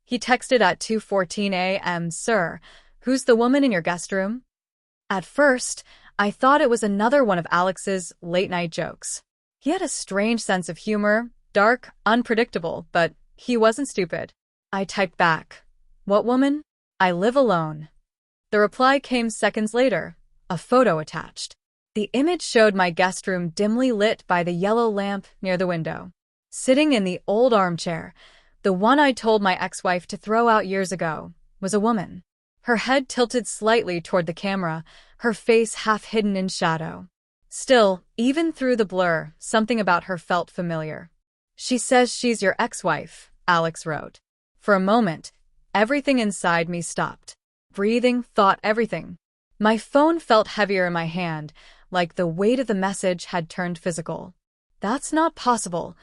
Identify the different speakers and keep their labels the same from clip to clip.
Speaker 1: He texted at 2:14 a.m., "Sir, who's the woman in your guest room?" At first, I thought it was another one of Alex's late-night jokes. He had a strange sense of humor, dark, unpredictable, but he wasn't stupid. I typed back, "What woman? I live alone." The reply came seconds later, a photo attached. The image showed my guest room dimly lit by the yellow lamp near the window. Sitting in the old armchair, the one I told my ex-wife to throw out years ago, was a woman. Her head tilted slightly toward the camera, her face half hidden in shadow. Still, even through the blur, something about her felt familiar. "She says she's your ex-wife," Alex wrote. For a moment, everything inside me stopped. Breathing, thought, everything. My phone felt heavier in my hand, like the weight of the message had turned physical. "That's not possible,"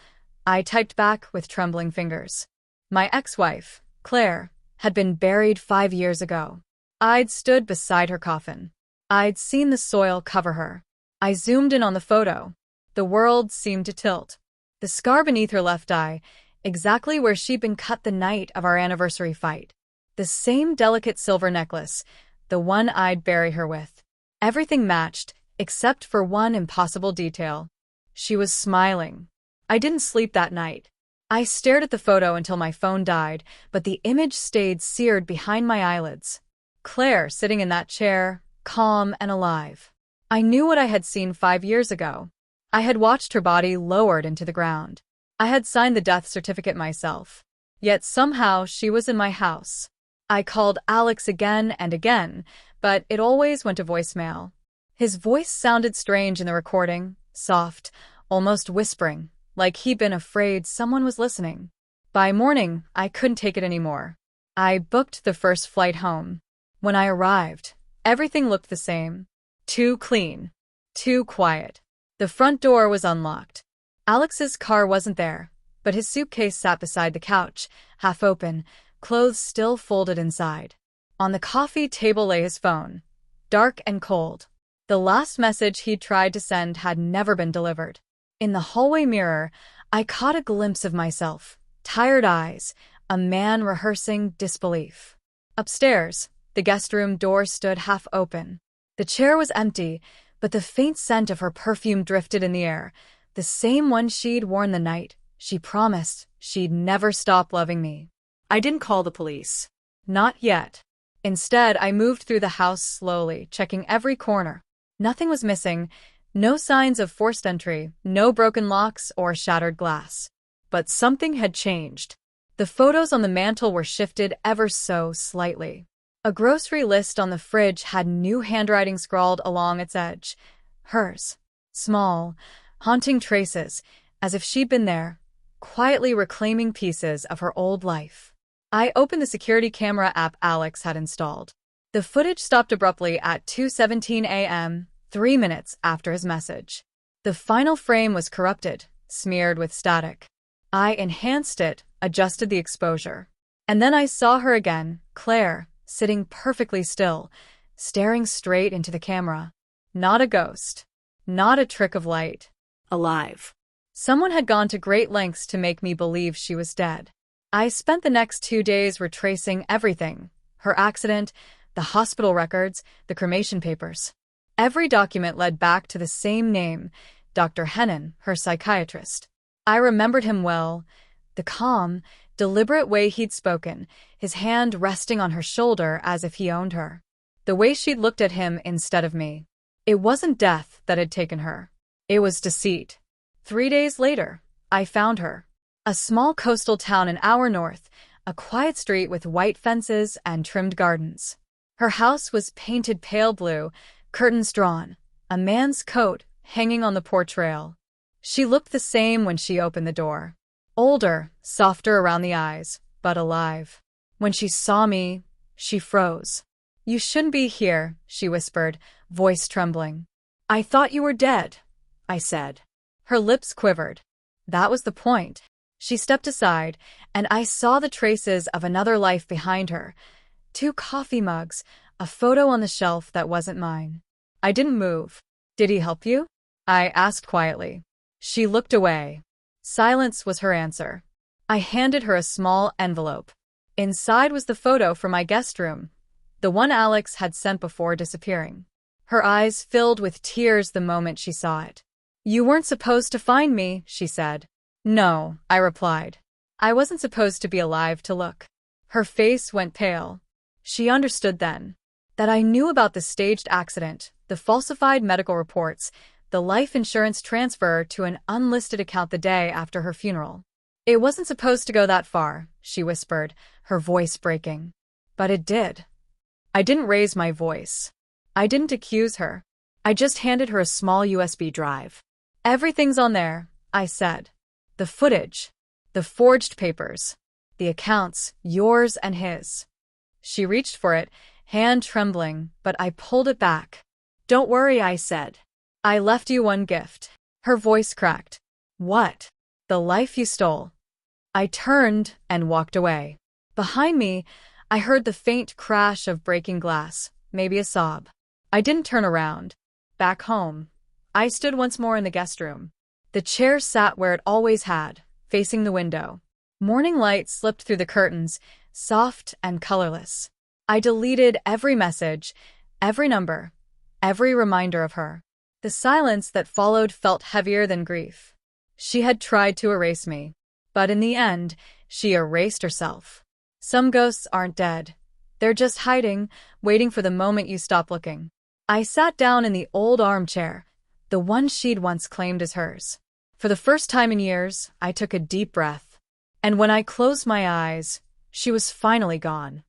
Speaker 1: I typed back with trembling fingers. My ex-wife, Claire, had been buried 5 years ago. I'd stood beside her coffin. I'd seen the soil cover her. I zoomed in on the photo. The world seemed to tilt. The scar beneath her left eye, exactly where she'd been cut the night of our anniversary fight. The same delicate silver necklace, the one I'd bury her with. Everything matched, except for one impossible detail. She was smiling. I didn't sleep that night. I stared at the photo until my phone died, but the image stayed seared behind my eyelids. Claire sitting in that chair, calm and alive. I knew what I had seen 5 years ago. I had watched her body lowered into the ground. I had signed the death certificate myself. Yet somehow she was in my house. I called Alex again and again, but it always went to voicemail. His voice sounded strange in the recording, soft, almost whispering, like he'd been afraid someone was listening. By morning, I couldn't take it anymore. I booked the first flight home. When I arrived, everything looked the same. Too clean. Too quiet. The front door was unlocked. Alex's car wasn't there, but his suitcase sat beside the couch, half open, clothes still folded inside. On the coffee table lay his phone, dark and cold. The last message he'd tried to send had never been delivered. In the hallway mirror, I caught a glimpse of myself, tired eyes, a man rehearsing disbelief. Upstairs, the guest room door stood half open. The chair was empty, but the faint scent of her perfume drifted in the air, the same one she'd worn the night she promised she'd never stop loving me. I didn't call the police. Not yet. Instead, I moved through the house slowly, checking every corner. Nothing was missing. No signs of forced entry, no broken locks or shattered glass. But something had changed. The photos on the mantel were shifted ever so slightly. A grocery list on the fridge had new handwriting scrawled along its edge. Hers. Small, haunting traces, as if she'd been there, quietly reclaiming pieces of her old life. I opened the security camera app Alex had installed. The footage stopped abruptly at 2:17 a.m., 3 minutes after his message. The final frame was corrupted, smeared with static. I enhanced it, adjusted the exposure. And then I saw her again, Claire, sitting perfectly still, staring straight into the camera. Not a ghost. Not a trick of light. Alive. Someone had gone to great lengths to make me believe she was dead. I spent the next 2 days retracing everything. Her accident, the hospital records, the cremation papers. Every document led back to the same name, Dr. Hennon, her psychiatrist. I remembered him well, the calm, deliberate way he'd spoken, his hand resting on her shoulder as if he owned her. The way she'd looked at him instead of me. It wasn't death that had taken her. It was deceit. 3 days later, I found her. A small coastal town an hour north, a quiet street with white fences and trimmed gardens. Her house was painted pale blue, curtains drawn, a man's coat hanging on the porch rail. She looked the same when she opened the door. Older, softer around the eyes, but alive. When she saw me, she froze. "You shouldn't be here," she whispered, voice trembling. "I thought you were dead," I said. Her lips quivered. That was the point. She stepped aside, and I saw the traces of another life behind her. 2 coffee mugs, a photo on the shelf that wasn't mine. I didn't move. "Did he help you?" I asked quietly. She looked away. Silence was her answer. I handed her a small envelope. Inside was the photo from my guest room, the one Alex had sent before disappearing. Her eyes filled with tears the moment she saw it. "You weren't supposed to find me," she said. "No," I replied. "I wasn't supposed to be alive to look." Her face went pale. She understood then that I knew about the staged accident, the falsified medical reports, the life insurance transfer to an unlisted account the day after her funeral. "It wasn't supposed to go that far," she whispered, her voice breaking. "But it did." I didn't raise my voice. I didn't accuse her. I just handed her a small USB drive. "Everything's on there," I said. "The footage, the forged papers, the accounts, yours and his." She reached for it, hand trembling, but I pulled it back. "Don't worry," I said. "I left you one gift." Her voice cracked. "What?" "The life you stole." I turned and walked away. Behind me, I heard the faint crash of breaking glass, maybe a sob. I didn't turn around. Back home, I stood once more in the guest room. The chair sat where it always had, facing the window. Morning light slipped through the curtains, soft and colorless. I deleted every message, every number, every reminder of her. The silence that followed felt heavier than grief. She had tried to erase me, but in the end, she erased herself. Some ghosts aren't dead. They're just hiding, waiting for the moment you stop looking. I sat down in the old armchair, the one she'd once claimed as hers. For the first time in years, I took a deep breath. And when I closed my eyes, she was finally gone.